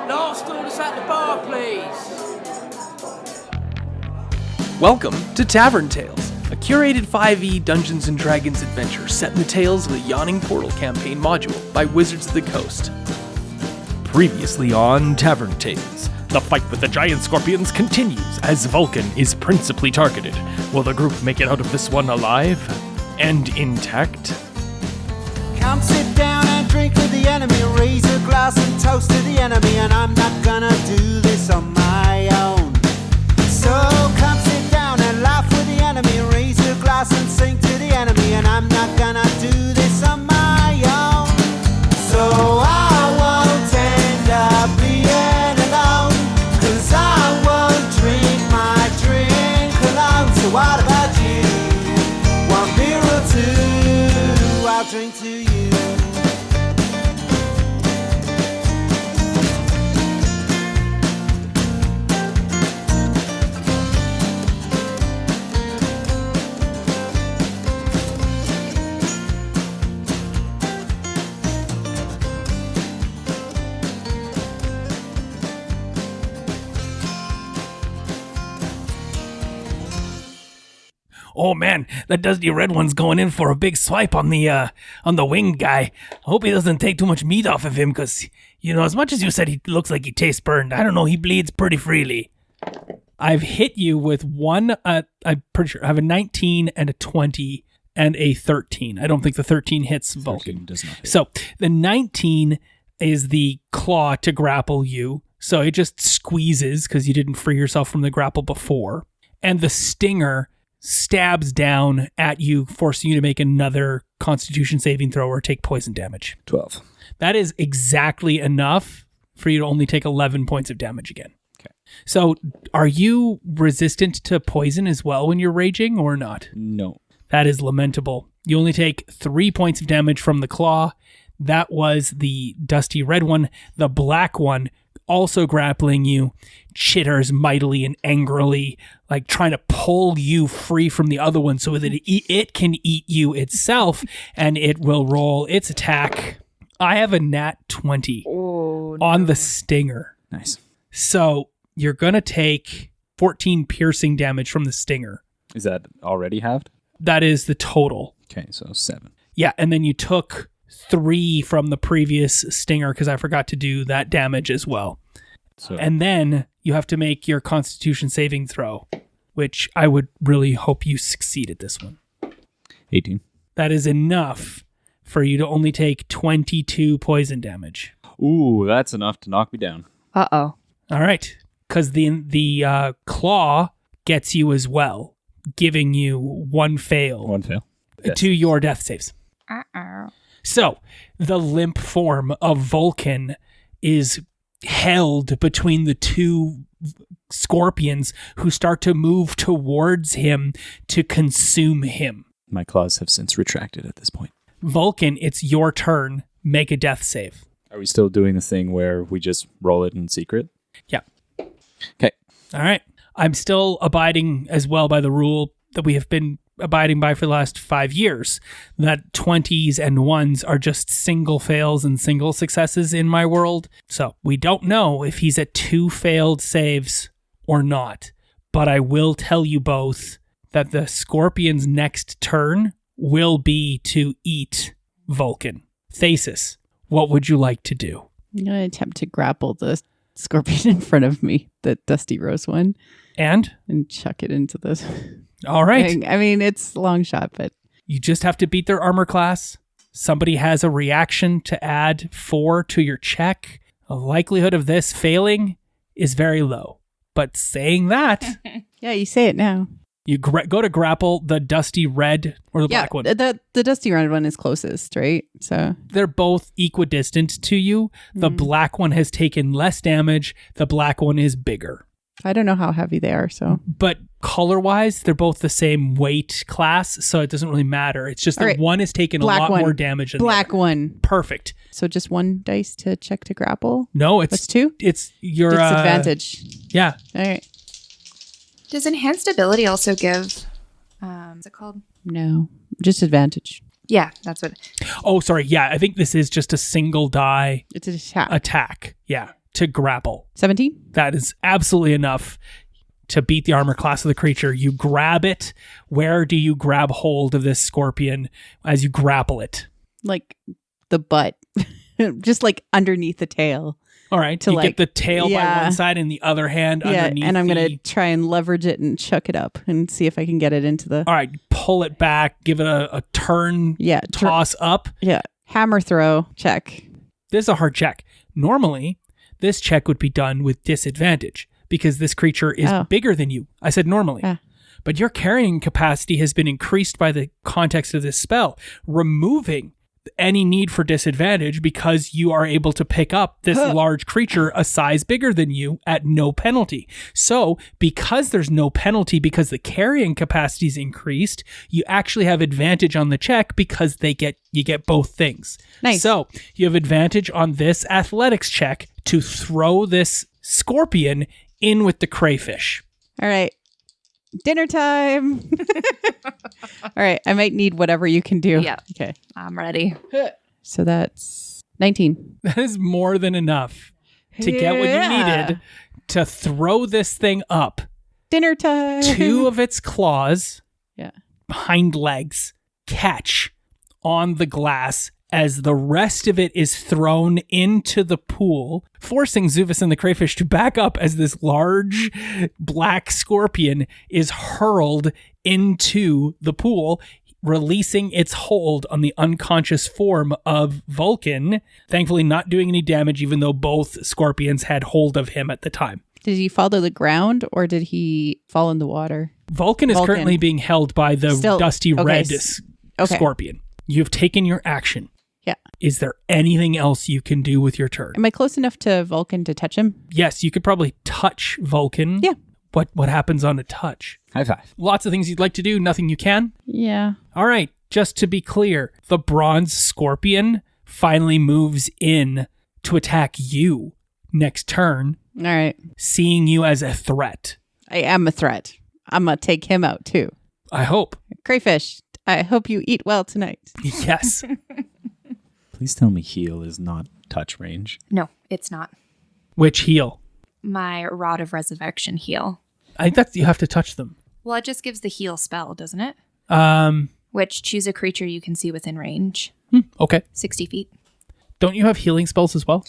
Last orders at the bar, please. Welcome to Tavern Tales, a curated 5e Dungeons & Dragons adventure set in the tales of the Yawning Portal campaign module by Wizards of the Coast. Previously on Tavern Tales, the fight with the giant scorpions continues as Vulcan is principally targeted. Will the group make it out of this one alive and intact? Come sit down and drink with the enemy, raise a glass and toast to the enemy, and I'm not gonna do this on my own. So come sit down and laugh with the enemy, raise a glass and sing to the enemy, and I'm not gonna do this on my own. So I won't end up being alone, 'cause I won't drink my drink alone. So what about you? One beer or two, I'll drink to you. Oh man, that dusty red one's going in for a big swipe on the winged guy. I hope he doesn't take too much meat off of him, because, you know, as much as you said he looks like he tastes burned, I don't know, he bleeds pretty freely. I've hit you with one, I'm pretty sure, I have a 19 and a 20 and a 13. I don't think the 13 hits Vulcan. Does not hit. So the 19 is the claw to grapple you. So it just squeezes because you didn't free yourself from the grapple before. And the stinger stabs down at you, forcing you to make another Constitution saving throw or take poison damage. 12. That is exactly enough for you to only take 11 points of damage again. Okay. So are you resistant to poison as well when you're raging or not? No. That is lamentable. You only take 3 points of damage from the claw. That was the dusty red one. The black one, also grappling you, chitters mightily and angrily, like trying to pull you free from the other one so that it can eat you itself, and it will roll its attack. I have a nat 20 on the stinger. Nice. So you're going to take 14 piercing damage from the stinger. Is that already halved? That is the total. Okay, so 7. Yeah, and then you took 3 from the previous stinger because I forgot to do that damage as well. So, And then you have to make your Constitution saving throw, which I would really hope you succeed at this one. 18. That is enough for you to only take 22 poison damage. Ooh, that's enough to knock me down. Uh-oh. All right, because the claw gets you as well, giving you one fail. One fail. To your death saves. Uh-oh. So, the limp form of Vulcan is held between the two scorpions who start to move towards him to consume him. My claws have since retracted at this point. Vulcan, it's your turn. Make a death save. Are we still doing the thing where we just roll it in secret? Yeah. Okay. All right. I'm still abiding as well by the rule that we have been abiding by for the last 5 years, that 20s and 1s are just single fails and single successes in my world. So we don't know if he's at 2 failed saves or not, but I will tell you both that the scorpion's next turn will be to eat Vulcan. Thesis, what would you like to do? I'm going to attempt to grapple the scorpion in front of me, the dusty rose one, And chuck it into the all right. thing. I mean, it's a long shot, but You just have to beat their armor class. Somebody has a reaction to add 4 to your check. The likelihood of this failing is very low. But saying that, yeah, you say it now. you go to grapple the dusty red or the Yeah, black one. the dusty red one is closest, right? So They're both equidistant to you. The black one has taken less damage. The black one is bigger. I don't know how heavy they are, so. But color-wise, they're both the same weight class, so it doesn't really matter. It's just that right. one has taken Black a lot one. more damage than Black the other. one. Perfect. So just 1 dice to check to grapple? No, it's That's 2? It's your Disadvantage. Yeah. All right. Does enhanced ability also give, what's it called? No, just advantage. Yeah, that's what. Oh, sorry. Yeah, I think this is just a single die It's an attack. attack. Yeah, to grapple. 17? That is absolutely enough to beat the armor class of the creature. You grab it. Where do you grab hold of this scorpion as you grapple it? Like the butt. Just like underneath the tail. All right. To You like- get the tail by yeah. one side and the other hand Yeah, underneath. and I'm going the- to try and leverage it and chuck it up and see if I can get it into the... All right. Pull it back. Give it a turn. Yeah. Toss up. Yeah. Hammer throw. Check. This is a hard check. Normally, this check would be done with disadvantage because this creature is Oh. bigger than you. I said normally. Ah. But your carrying capacity has been increased by the context of this spell, removing any need for disadvantage because you are able to pick up this large creature a size bigger than you at no penalty. So because there's no penalty because the carrying capacity is increased, you actually have advantage on the check because you get both things. Nice. So you have advantage on this athletics check to throw this scorpion in with the crayfish. All right. Dinner time. All right. I might need whatever you can do. Yeah. Okay. I'm ready. So that's 19. That is more than enough to get what you Yeah. needed to throw this thing up. Dinner time. 2 of its claws, Yeah. hind legs, catch on the glass as the rest of it is thrown into the pool, forcing Zuvus and the crayfish to back up as this large black scorpion is hurled into the pool, releasing its hold on the unconscious form of Vulcan, thankfully not doing any damage even though both scorpions had hold of him at the time. Did he fall to the ground or did he fall in the water? Vulcan is currently being held by the Still- dusty okay, red okay. scorpion. You have taken your action. Yeah. Is there anything else you can do with your turn? Am I close enough to Vulcan to touch him? Yes, you could probably touch Vulcan. Yeah. What happens on a touch? High five. Lots of things you'd like to do, nothing you can. Yeah. All right, just to be clear, the bronze scorpion finally moves in to attack you next turn, All right. seeing you as a threat. I am a threat. I'm going to take him out too. I hope. Crayfish, I hope you eat well tonight. Yes. Please tell me heal is not touch range. No, it's not. Which heal? My Rod of Resurrection heal. I think that you have to touch them. Well, it just gives the heal spell, doesn't it? Um. Which choose a creature you can see within range. Okay. 60 feet. Don't you have healing spells as well?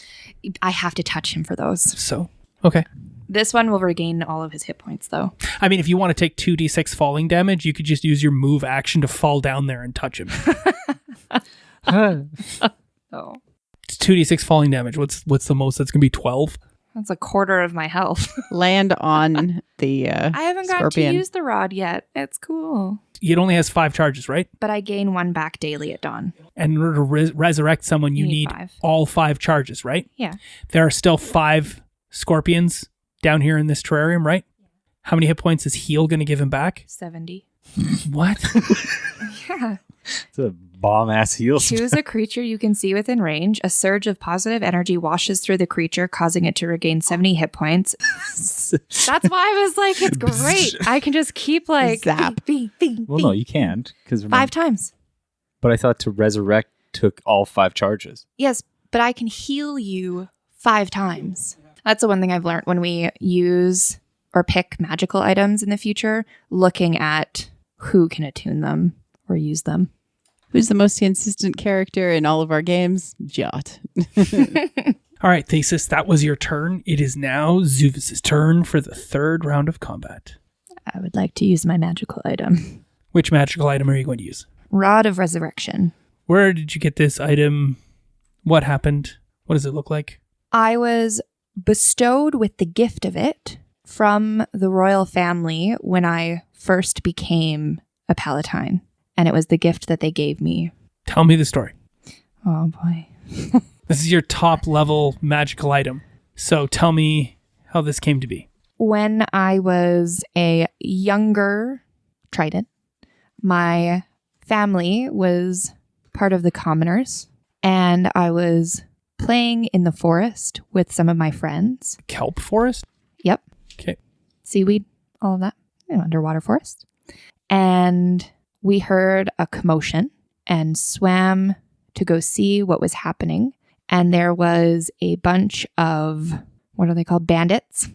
I have to touch him for those. So, okay. This one will regain all of his hit points, though. I mean, if you want to take 2d6 falling damage, you could just use your move action to fall down there and touch him. Oh. It's 2d6 falling damage. What's the most? That's going to be 12? That's a quarter of my health. Land on the I haven't gotten scorpion. to use the rod yet. It's cool. It only has 5 charges, right? But I gain 1 back daily at dawn. And in order to resurrect someone, you You need need 5. all 5 charges, right? Yeah. There are still 5 scorpions down here in this terrarium, right? How many hit points is heal going to give him back? 70. What? Yeah. It's a bomb ass heal. Choose a creature you can see within range. A surge of positive energy washes through the creature, causing it to regain 70 hit points. That's why I was like, it's great. I can just keep like Zap. bing, bing, bing, Well, no, you can't because 5 times. But I thought to resurrect took all 5 charges. Yes, but I can heal you 5 times. That's the one thing I've learned when we use or pick magical items in the future, looking at who can attune them or use them. Who's the most consistent character in all of our games? Jot. All right, Thesis, that was your turn. It is now Zuvus' turn for the 3rd round of combat. I would like to use my magical item. Which magical item are you going to use? Rod of Resurrection. Where did you get this item? What happened? What does it look like? I was bestowed with the gift of it from the royal family when I first became a Palatine. And it was the gift that they gave me. Tell me the story. Oh boy. This is your top level magical item. So tell me how this came to be. When I was a younger Trident, my family was part of the commoners, and I was playing in the forest with some of my friends. Kelp forest? Yep. Okay. Seaweed, all of that. Underwater forest. And we heard a commotion and swam to go see what was happening. And there was a bunch of what are they called? Bandits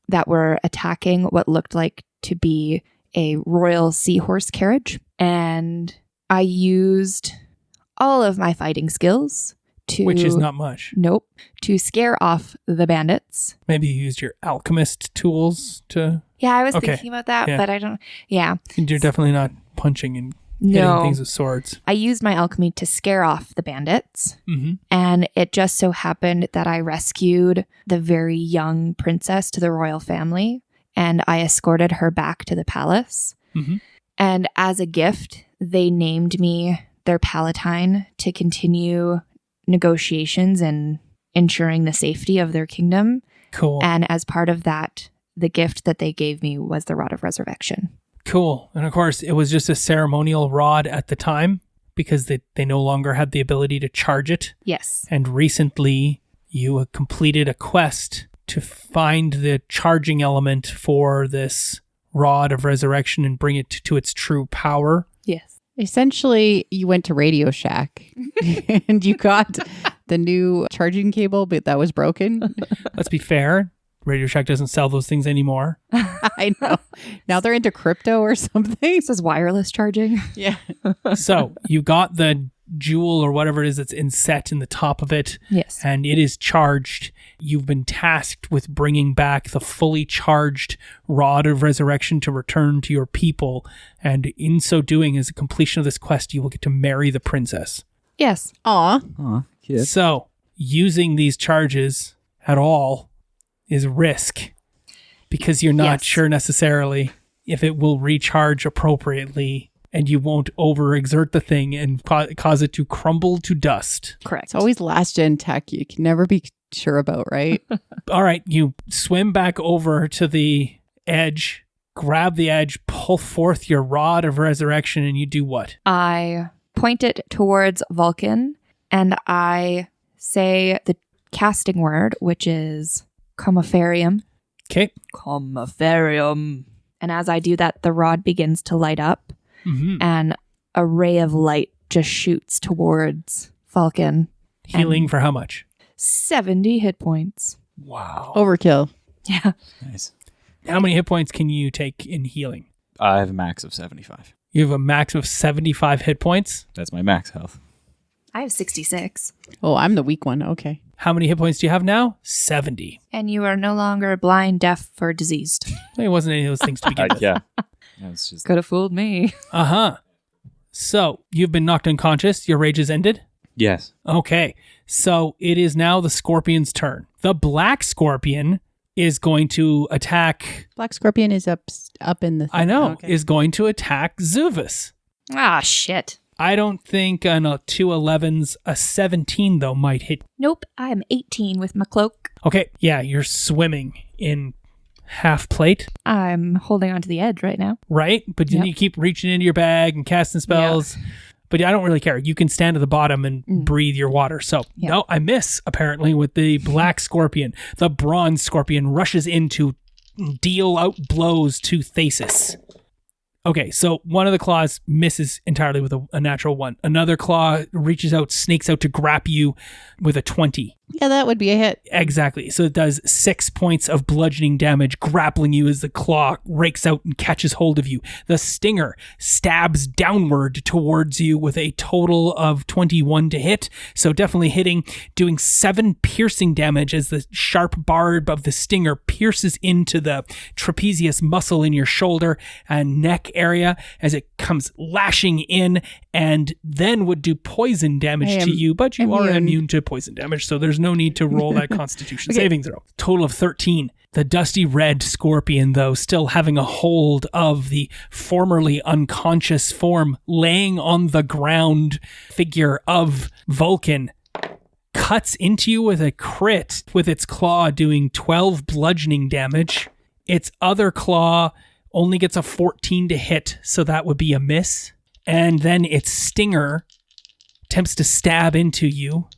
that were attacking what looked like to be a royal seahorse carriage. And I used all of my fighting skills to... Which is not much. Nope. To scare off the bandits. Maybe you used your alchemist tools to... Yeah, I was thinking about that, Yeah. but I don't... Yeah. You're definitely not punching and hitting things with swords. I used my alchemy to scare off the bandits. Mm-hmm. And it just so happened that I rescued the very young princess to the royal family. And I escorted her back to the palace. Mm-hmm. And as a gift, they named me their palatine to continue negotiations and ensuring the safety of their kingdom. Cool. And as part of that, the gift that they gave me was the Rod of Resurrection. Cool. And of course, it was just a ceremonial rod at the time because they no longer had the ability to charge it. Yes. And recently, you completed a quest to find the charging element for this Rod of Resurrection and bring it to its true power. Yes. Essentially, you went to Radio Shack and you got the new charging cable, but that was broken. Let's be fair. Radio Shack doesn't sell those things anymore. I know. Now they're into crypto or something. This is wireless charging. Yeah. So you got the jewel or whatever it is that's inset in the top of it. Yes. And it is charged. You've been tasked with bringing back the fully charged Rod of Resurrection to return to your people. And in so doing, as a completion of this quest, you will get to marry the princess. Yes. Aw. Aw, cute. So using these charges at all is risk because you're not Yes. sure necessarily if it will recharge appropriately and you won't overexert the thing and cause it to crumble to dust. Correct. It's always last gen tech. You can never be sure about, right? All right, you swim back over to the edge, grab the edge, pull forth your Rod of Resurrection, and you do what? I point it towards Vulcan and I say the casting word, which is Comiferium. Okay. Comiferium. And as I do that, the rod begins to light up Mm-hmm. and a ray of light just shoots towards Vulcan. Healing for how much? 70 hit points. Wow. Overkill. Yeah. Nice. How many hit points can you take in healing? I have a max of 75. You have a max of 75 hit points. That's my max health. I have 66. Oh, I'm the weak one. Okay. How many hit points do you have now? 70. And you are no longer blind, deaf, or diseased. It wasn't any of those things to begin with. Yeah. It's just Could have fooled me. Uh-huh. So, you've been knocked unconscious. Your rage has ended? yes. Okay. So, it is now the scorpion's turn. The black scorpion is going to attack... Black Scorpion is up in the... I know. Okay. Is going to attack Zuvus. Ah, shit. I don't think on a 211's a 17, though, might hit. Nope, I'm 18 with my cloak. Okay. Yeah, you're swimming in half plate, I'm holding onto the edge right now. right? But then Yep. you keep reaching into your bag and casting spells. But I don't really care. You can stand at the bottom and breathe your water. So, Yeah. no, I miss, apparently, with the black scorpion. The bronze scorpion rushes in to deal out blows to Thesis. Okay, so one of the claws misses entirely with a natural one. Another claw reaches out, snakes out to grab you with a 20. Yeah, that would be a hit. Exactly. So it does 6 points of bludgeoning damage, grappling you as the claw rakes out and catches hold of you. The stinger stabs downward towards you with a total of 21 to hit. So definitely hitting, doing 7 piercing damage as the sharp barb of the stinger pierces into the trapezius muscle in your shoulder and neck area as it comes lashing in, and then would do poison damage to you, but you are immune to poison damage, so there's no need to roll that constitution saving throw. Total of 13. The dusty red scorpion, though, still having a hold of the formerly unconscious form laying on the ground figure of Vulcan, cuts into you with a crit with its claw doing 12 bludgeoning damage. Its other claw only gets a 14 to hit, so that would be a miss. And then its stinger attempts to stab into you.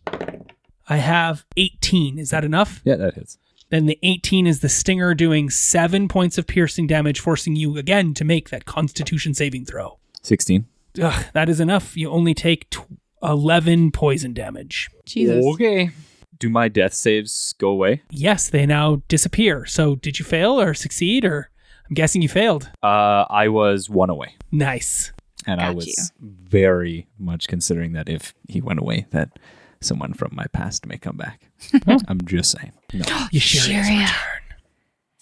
I have 18. Is that enough? Yeah, that hits. Then the 18 is the stinger doing 7 points of piercing damage, forcing you again to make that constitution saving throw. 16. Ugh, that is enough. You only take 11 poison damage. Jesus. Okay. Do my death saves go away? Yes, they now disappear. So did you fail or succeed, or I'm guessing you failed. I was 1 away. Nice. And I Got was you. very much considering that if he went away, that someone from my past may come back. I'm just saying. No. Yashiria's Yashiria. return.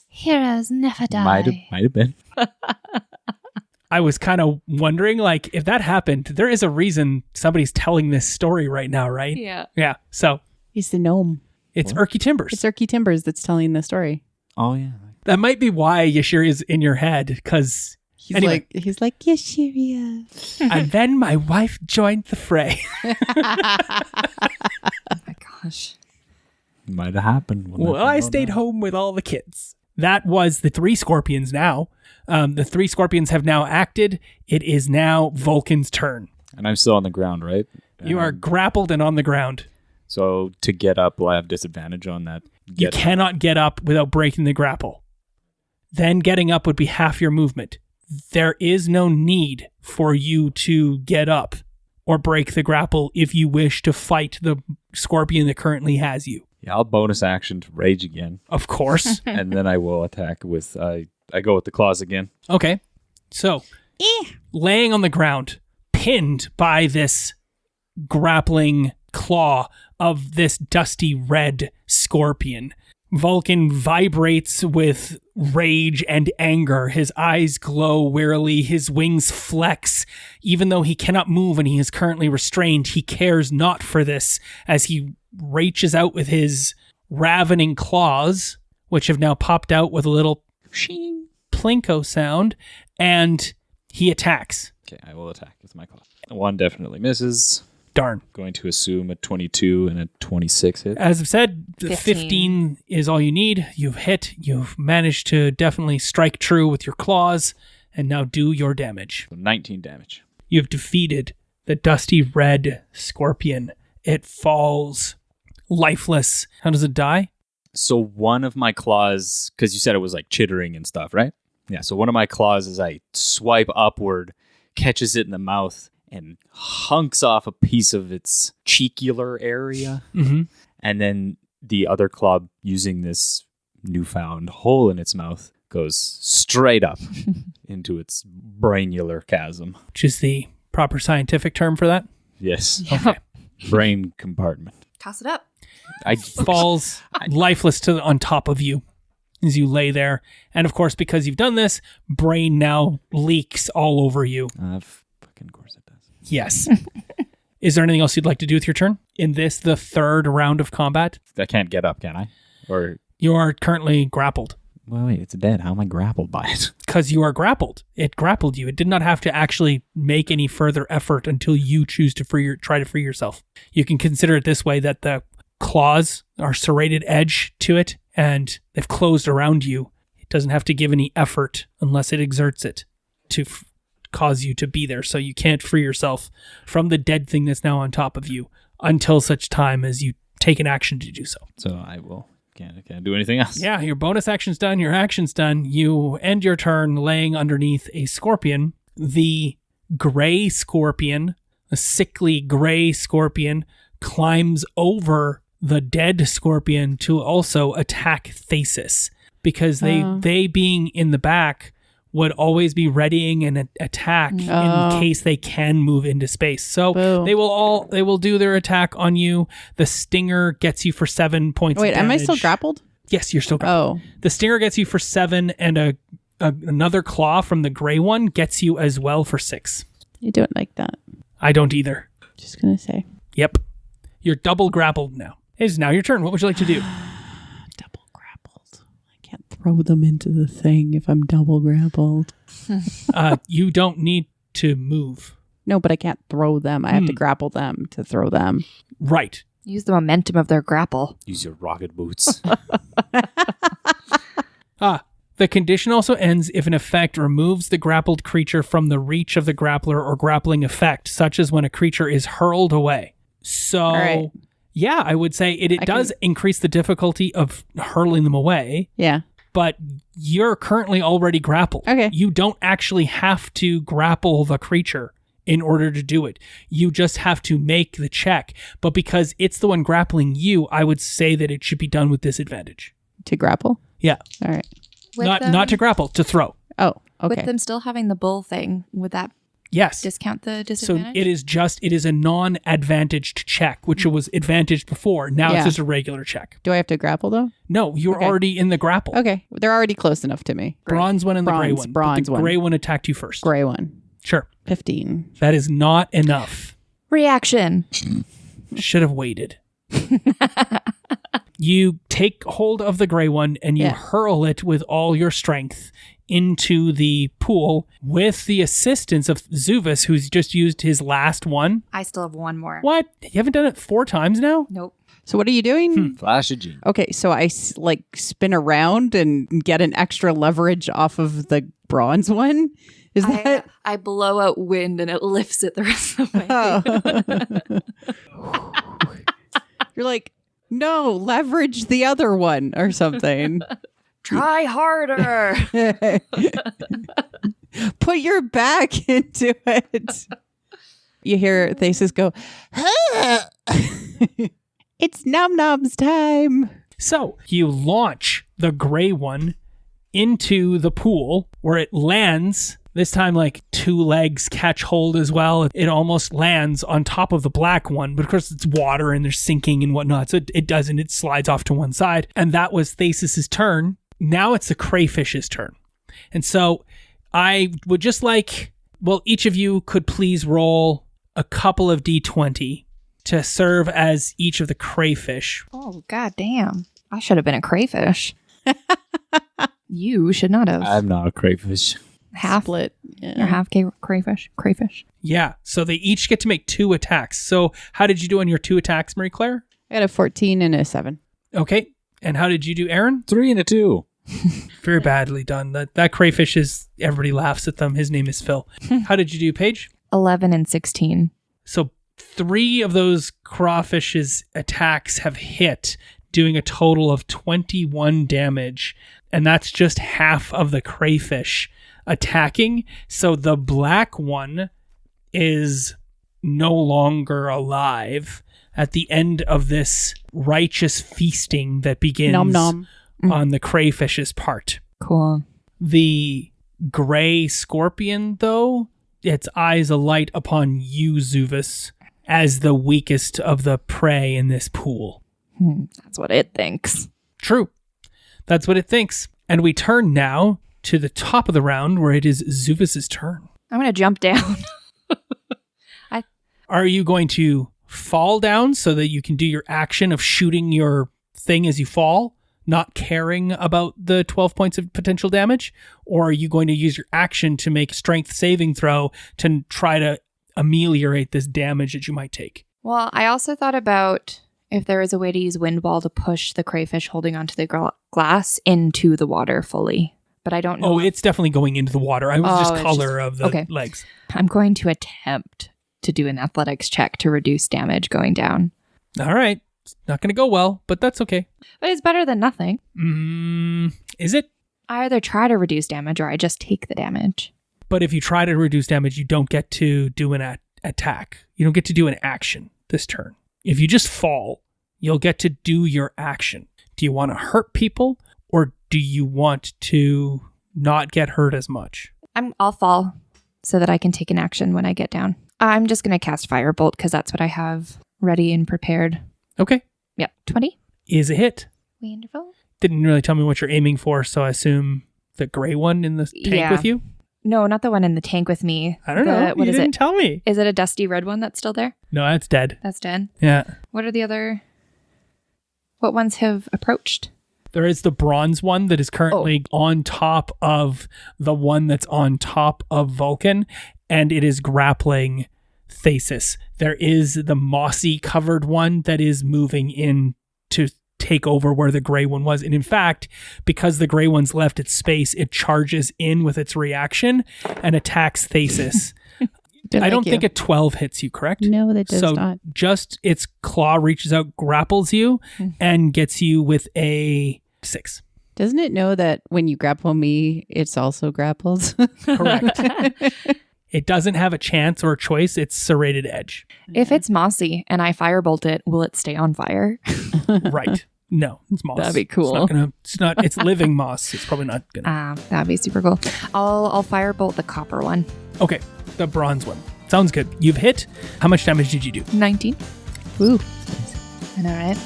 Heroes never die. Might have been. I was kind of wondering, like, if that happened, there is a reason somebody's telling this story right now, right? Yeah. Yeah. So He's the gnome. it's Erky Timbers. It's Erky Timbers that's telling the story. Oh, yeah. That might be why Yashiria's in your head, because He's anyway. like Yashiria. And then my wife joined the fray. Oh my gosh. Might have happened. Well, I stayed home with all the kids. That was the 3 scorpions now. The 3 scorpions have now acted. It is now Vulcan's turn. And I'm still on the ground, right? You are grappled and on the ground. So to get up, will I have disadvantage on that? You cannot get up without breaking the grapple. Then getting up would be half your movement. There is no need for you to get up or break the grapple if you wish to fight the scorpion that currently has you. Yeah, I'll bonus action to rage again. Of course. And then I will attack with, I go with the claws again. Okay. So, laying on the ground, pinned by this grappling claw of this dusty red scorpion, Vulcan vibrates with rage and anger. His eyes glow wearily. His wings flex. Even though he cannot move and he is currently restrained, he cares not for this as he reaches out with his ravening claws, which have now popped out with a little plinko sound, and he attacks. Okay, I will attack with my claw. 1 definitely misses. Darn. Going to assume a 22 and a 26 hit. As I've said, the 15. 15 is all you need. You've hit. You've managed to definitely strike true with your claws, and now do your damage. So 19 damage. You've defeated the dusty red scorpion. It falls lifeless. How does it die? So one of my claws, because you said it was like chittering and stuff, right? Yeah, so one of my claws, as I swipe upward, catches it in the mouth and hunks off a piece of its cheekular area. Mm-hmm. And then the other claw, using this newfound hole in its mouth, goes straight up into its brainular chasm. Which is the proper scientific term for that. Yes. Okay. Brain compartment. Toss it up. I Falls lifeless on top of you as you lay there. And of course, because you've done this, brain now leaks all over you. Fucking course it does. Yes. Is there anything else you'd like to do with your turn? In this, the 3rd round of combat, I can't get up, can I? Or, you are currently grappled. well, wait, it's dead. How am I grappled by it? Because you are grappled. It grappled you. It did not have to actually make any further effort until you choose to try to free yourself. You can consider it this way, that the claws are serrated edge to it and they've closed around you. It doesn't have to give any effort unless it exerts it to cause you to be there. So you can't free yourself from the dead thing that's now on top of you until such time as you take an action to do so. So I will. Can't do anything else. Yeah, your bonus action's done, your action's done. You end your turn laying underneath a scorpion. The gray scorpion, a sickly gray scorpion, climbs over the dead scorpion to also attack Thesis, because they being in the back would always be readying an attack in case they can move into space. So Boo. they will do their attack on you. The stinger gets you for 7 points. Wait, of damage. am I still grappled? Yes, you're still grappled. Oh, The stinger gets you for 7, and another claw from the gray one gets you as well for 6. you do it like that. I don't either. Just gonna say. Yep. You're double grappled now. It is now your turn. What would you like to do? Double grappled. I can't throw them into the thing if I'm double grappled. You don't need to move. No, but I can't throw them. I have to grapple them to throw them. Right. Use the momentum of their grapple. Use your rocket boots. The condition also ends if an effect removes the grappled creature from the reach of the grappler or grappling effect, such as when a creature is hurled away. So, right. yeah, I would say it does increase the difficulty of hurling them away, Yeah. but you're currently already grappled. Okay. You don't actually have to grapple the creature in order to do it. You just have to make the check. But because it's the one grappling you, I would say that it should be done with disadvantage. To grapple? Yeah. All right. With Not to grapple, to throw. Oh, okay. With them still having the bull thing, would that Yes. discount the So disadvantage? it is a non-advantaged check, which was advantaged before. Now Yeah. it's just a regular check. Do I have to grapple though? No, you're Okay. already in the grapple. Okay. They're already close enough to me. Bronze one and the gray Bronze, one. bronze but the one. gray one attacked you first. Gray one. Sure. 15. That is not enough. Reaction. Should have waited. You take hold of the gray one and you Yeah. hurl it with all your strength into the pool with the assistance of Zuvus, who's just used his last one. I still have one more. What? You haven't done it 4 times now? Nope. So what are you doing? Flash of genius. Okay, so I spin around and get an extra leverage off of the bronze one. Is that? I blow out wind and it lifts it the rest of the way. Oh. You're like, no, leverage the other one or something. Try harder. Put your back into it. You hear Thesis go, it's Nom Nom's time. So you launch the gray one into the pool where it lands. This time, like 2 legs catch hold as well. It almost lands on top of the black one, but of course it's water and there's sinking and whatnot. So it doesn't. It slides off to one side. And that was Thasis's turn. Now it's the crayfish's turn. And so I would just like, well, each of you could please roll a couple of D20 to serve as each of the crayfish. Oh, god damn. I should have been a crayfish. You should not have. I'm not a crayfish. half Split. You're Yeah. half crayfish. Yeah, so they each get to make 2 attacks. So how did you do on your 2 attacks, Marie Claire? I got a 14 and a 7. Okay. And how did you do, Aaron? 3 and a 2. Very badly done. That crayfish is, everybody laughs at them. His name is Phil. How did you do, Paige? 11 and 16. So 3 of those crawfish's attacks have hit, doing a total of 21 damage. And that's just half of the crayfish attacking. So the black one is no longer alive at the end of this righteous feasting that begins Nom nom. on the crayfish's part. Cool. The gray scorpion, though, its eyes alight upon you, Zuvus, as the weakest of the prey in this pool. That's what it thinks. True. That's what it thinks. And we turn now to the top of the round where it is Zuvus's turn. I'm going to jump down. Are you going to fall down so that you can do your action of shooting your thing as you fall, not caring about the 12 points of potential damage? Or are you going to use your action to make a strength saving throw to try to ameliorate this damage that you might take? Well, I also thought about if there is a way to use wind ball to push the crayfish holding onto the glass into the water fully. But I don't know. Oh, it's definitely going into the water. I was Oh, just it's color just- of the okay. legs. I'm going to attempt to do an athletics check to reduce damage going down. All right. It's not going to go well, but that's okay. But it's better than nothing. Is it? I either try to reduce damage or I just take the damage. But if you try to reduce damage, you don't get to do an attack. You don't get to do an action this turn. If you just fall, you'll get to do your action. Do you want to hurt people or do you want to not get hurt as much? I'll fall so that I can take an action when I get down. I'm just going to cast Firebolt because that's what I have ready and prepared. Okay. Yep. 20. Is a hit. Wonderful. Didn't really tell me what you're aiming for, so I assume the gray one in the tank Yeah. with you? No, not the one in the tank with me. I don't know. What you is didn't it? tell me. Is it a dusty red one that's still there? No, that's dead. That's dead. Yeah. What are the other... What ones have approached? There is the bronze one that is currently on top of the one that's on top of Vulcan, and it is grappling Thesis. There is the mossy covered one that is moving in to take over where the gray one was. And in fact, because the gray one's left its space, it charges in with its reaction and attacks Thesis. I don't think a 12 hits you, correct? No, that does so not. just its claw reaches out, grapples you, and gets you with a 6. Doesn't it know that when you grapple me, it's also grapples? Correct. It doesn't have a chance or a choice. It's serrated edge. If it's mossy and I firebolt it, will it stay on fire? Right. No, it's moss. That'd be cool. It's living moss. It's probably not gonna. That'd be super cool. I'll firebolt the copper one. Okay, the bronze one. Sounds good. You've hit. How much damage did you do? 19. Ooh. I know, right?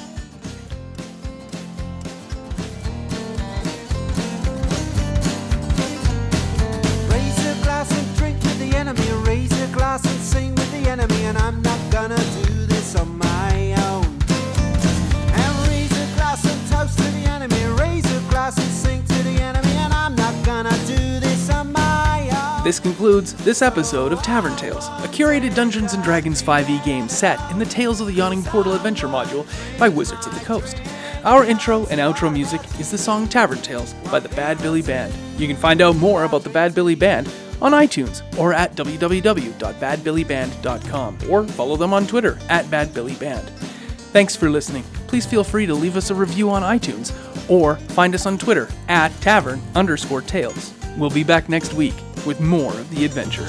Raise a glass and drink with the enemy. Raise a glass and sing with the enemy. And I'm not gonna do this on my own. And raise a glass and toast to the enemy. Raise a glass and sing to the enemy. And I'm not gonna do this on my own. This concludes this episode of Tavern Tales, a curated Dungeons & Dragons 5e game set in the Tales of the Yawning Portal adventure module by Wizards of the Coast. Our intro and outro music is the song Tavern Tales by the Bad Billy Band. You can find out more about the Bad Billy Band on iTunes or at www.badbillyband.com or follow them on Twitter at badbillyband. Thanks for listening. Please feel free to leave us a review on iTunes or find us on Twitter at tavern_tales. We'll be back next week with more of the adventure.